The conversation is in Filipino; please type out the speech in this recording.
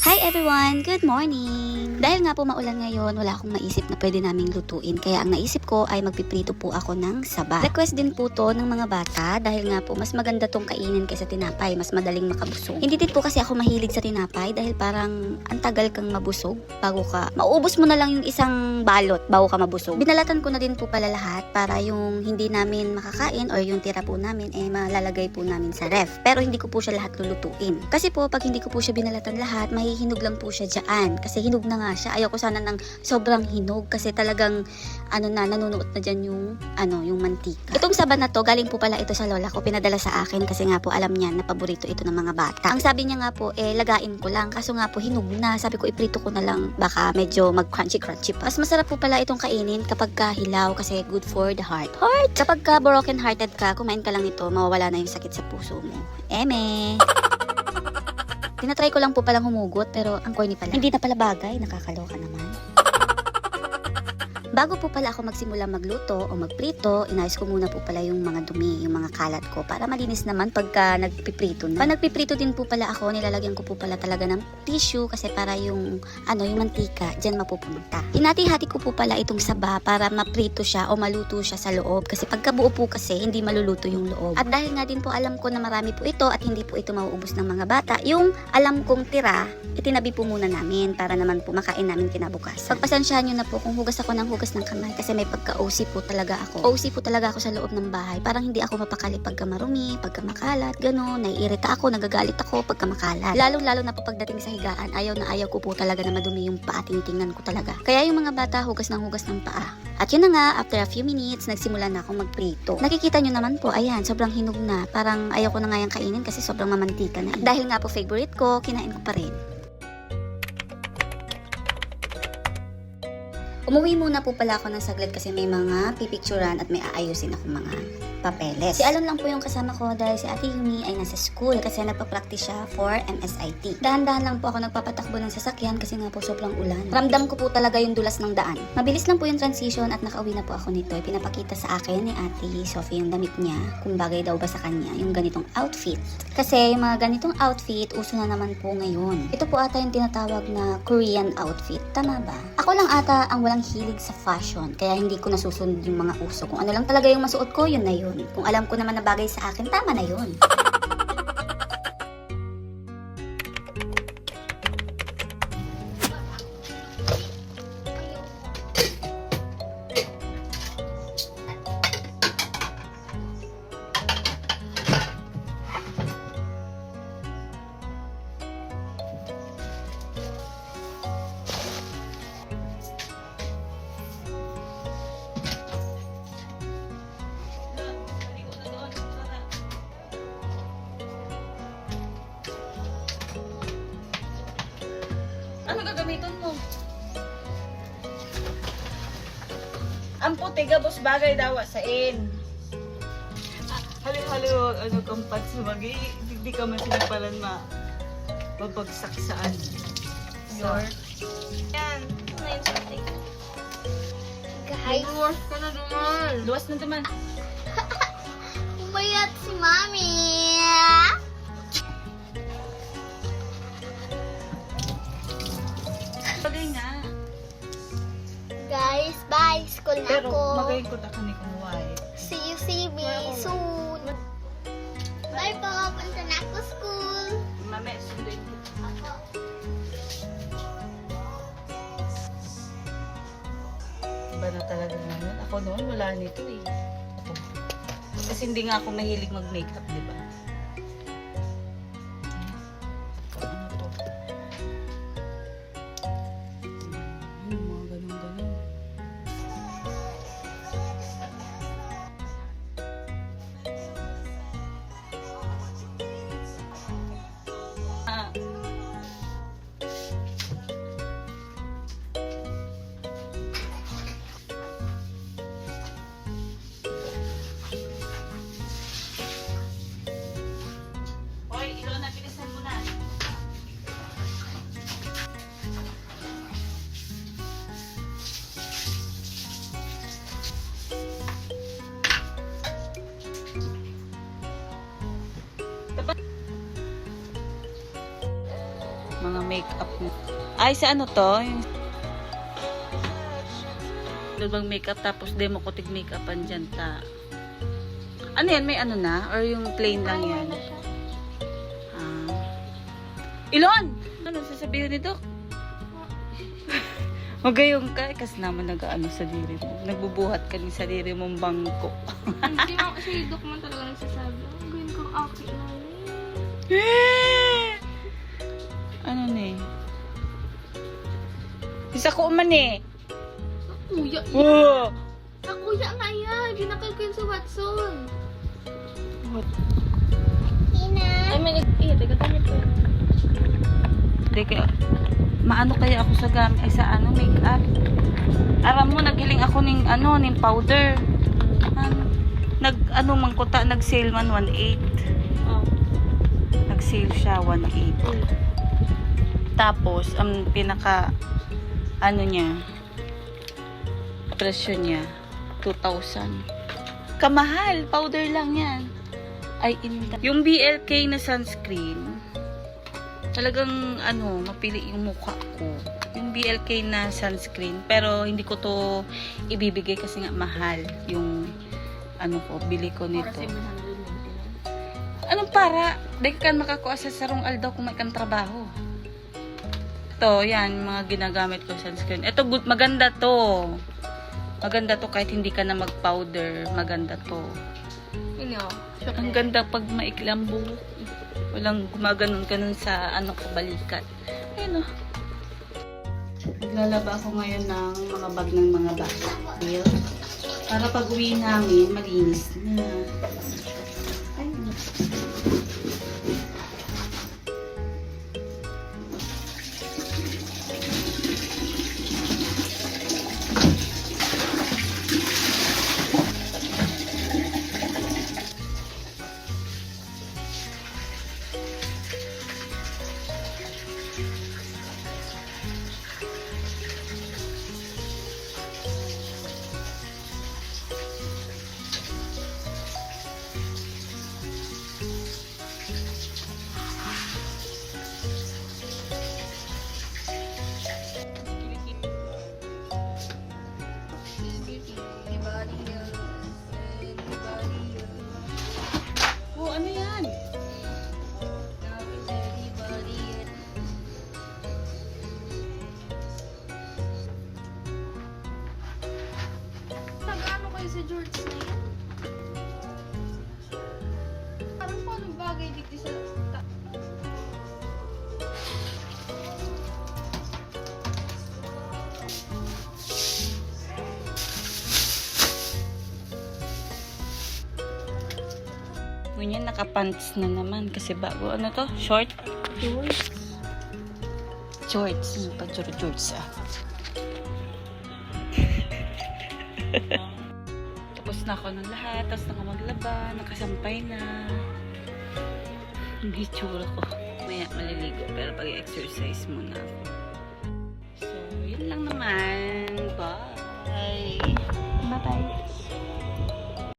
Hi everyone! Good morning! Dahil nga po maulan ngayon, wala akong maisip na pwede naming lutuin. Kaya ang naisip ko ay magpiprito po ako ng saba. Request din po to ng mga bata dahil nga po mas maganda tong kainin kaysa tinapay. Mas madaling makabusog. Hindi din po kasi ako mahilig sa tinapay dahil parang ang tagal kang mabusog bago ka. Maubos mo na lang yung isang balot bago ka mabusog. Binalatan ko na din po pala lahat para yung hindi namin makakain or yung tira po namin malalagay po namin sa ref. Pero hindi ko po siya lahat lulutuin. Kasi po pag hindi ko po siya binalatan lahat, hinog lang po siya dyan. Kasi hinog na nga siya. Ayoko sana ng sobrang hinog kasi talagang nanunuot na dyan yung mantika. Itong saba na to, galing po pala ito sa lola ko. Pinadala sa akin kasi nga po alam niya na paborito ito ng mga bata. Ang sabi niya nga po, lagain ko lang. Kaso nga po hinog na. Sabi ko iprito ko na lang. Baka medyo mag-crunchy-crunchy pa. Mas masarap po pala itong kainin kapag hilaw kasi good for the heart. Kapag broken hearted ka, kumain ka lang ito, mawawala na yung sakit sa puso mo. Eme! Tinatry ko lang po palang humugot pero ang corny pala. Hindi na pala bagay, nakakaloka naman. Bago po pala ako magsimula magluto o magprito, inayos ko muna po pala yung mga dumi, yung mga kalat ko para malinis naman pagka nagpiprito na. Pag nagpiprito din po pala ako, nilalagyan ko po pala talaga ng tissue kasi para yung mantika dyan mapupunta. Hinati-hati ko po pala itong saba para maprito siya o maluto siya sa loob kasi pagkabuo po kasi hindi maluluto yung loob. At dahil nga din po alam ko na marami po ito at hindi po ito mauubos ng mga bata, yung alam kong tira, itinabi po muna namin para naman po makain namin kinabukasan. Pagpasensyahan nyo na po kung hugas ako ng hugas ng kamay kasi may pagka-OC po talaga ako. OC po talaga ako sa loob ng bahay. Parang hindi ako mapakali pagka marumi, pagka makalat, gano'n. Naiirita ako, nagagalit ako pagka makalat. Lalo na po pagdating sa higaan, ayaw na ayaw ko po talaga na madumi yung paa, tinitingnan ko talaga. Kaya yung mga bata, hugas ng paa. At yun na nga, after a few minutes, nagsimula na akong magprito. Nakikita nyo naman po, ayan, sobrang hinog na. Parang ayaw ko na nga yung kainin kasi sobrang mamantika na. At dahil nga po favorite ko, kinain ko pa rin. Umuwi muna po pala ako ng saglit kasi may mga pipicturan at may aayusin ako mga papeles. Si Alon lang po yung kasama ko dahil si Ate Yumi ay nasa school kasi nagpa-practice siya for MSIT. Dahan-dahan lang po ako nagpapatakbo ng sasakyan kasi nga po sobrang ulan. Ramdam ko po talaga yung dulas ng daan. Mabilis lang po yung transition at nakauwi na po ako nito. Pinapakita sa akin ni Ate Sophie yung damit niya kung bagay daw ba sa kanya yung ganitong outfit. Kasi yung mga ganitong outfit uso na naman po ngayon. Ito po ata yung tinatawag na Korean outfit. Tama ba? Ako lang ata ang walang hilig sa fashion kaya hindi ko nasusunod yung mga uso. Kung ano lang talaga yung masuot ko, yun na yun. Kung alam ko naman na bagay sa akin, tama na yun. Ano gagamitin mo? Ang puti gabos bagay daw sa in. Halo-halo ano kang pagsumagi, hindi ka man sinapalan babagsak saan. Short. Yan. Ano yun something? Guys, Luwas ka na duman. Luwas na duman. umayat si Mami. Bagay nga. Guys, bye. School na Pero ako. magayin ko ta kani kung why. See you, see me soon. Bye po. Punta na ako school. Mame, sunduin ko. Iba na talaga ngayon. Ako noon wala nito eh. Kasi hindi nga ako mahilig mag-makeup, di ba? Ano to? Mga ganun-ganun. Ah. makeup mo. Ay, sa ano to? Yung bang makeup tapos demo ko tig makeupan dyan ta. Ano yan? May ano na? Or yung plain lang yan? Ah. Ilon! Ano sasabihin ni Doc? Magayong ka, kasi naman nag-ano sa diri mo. Nagbubuhat ka ni sa diri mong bangko. Hindi mo kasi Doc man talaga nagsasabi. Ang gawin ko aki na Ano ni? Isa ko man eh. Kuya. Oh! Sa kuya nga yan. Binakal ko yun sa Watson. What? Ina. Ay, may teka, gamit ko. Teka, maano kaya ako sa gamit, ay sa ano, makeup? Aram mo, naghiling ako ning ano, ning powder. Ano man ko ta, nag-sale man 1.8. Oh. Nag-sale siya 1.8. Tapos, ang pinaka, ano niya, presyo niya, 2,000. Kamahal, powder lang yan. Ay, yung BLK na sunscreen, talagang, ano, mapili yung mukha ko. Yung BLK na sunscreen, pero hindi ko to ibibigay kasi nga mahal yung, ano ko, bili ko nito. Anong para? Dahil kan makakuha sa sarong aldaw kung may kang trabaho. Ito, yan, mga ginagamit ko sunscreen. Ito, good, maganda to. Maganda to kahit hindi ka na mag-powder. Maganda to. Ang ganda pag maiklang buhok. Walang gumaganon-ganon sa ano ko, balikat. Ayun o. Naglalaba ako ngayon ng mga bag ng mga bata. Para pag uwi namin, malinis na. Ayun. Oh, ano yan? Nag-ano kayo sa George na yan? Parang paano bagay dito sa... Ganyan, nakapants na naman kasi bago. Ano to? Short? Shorts. Ano pa? Shorts ah. Tapos na ako ng lahat. Tapos na ako maglaba. Nakasampay na. Ang hitsura ko. Maya maliligo. Pero pag-exercise muna ako. So, yun lang naman. Bye! Bye-bye!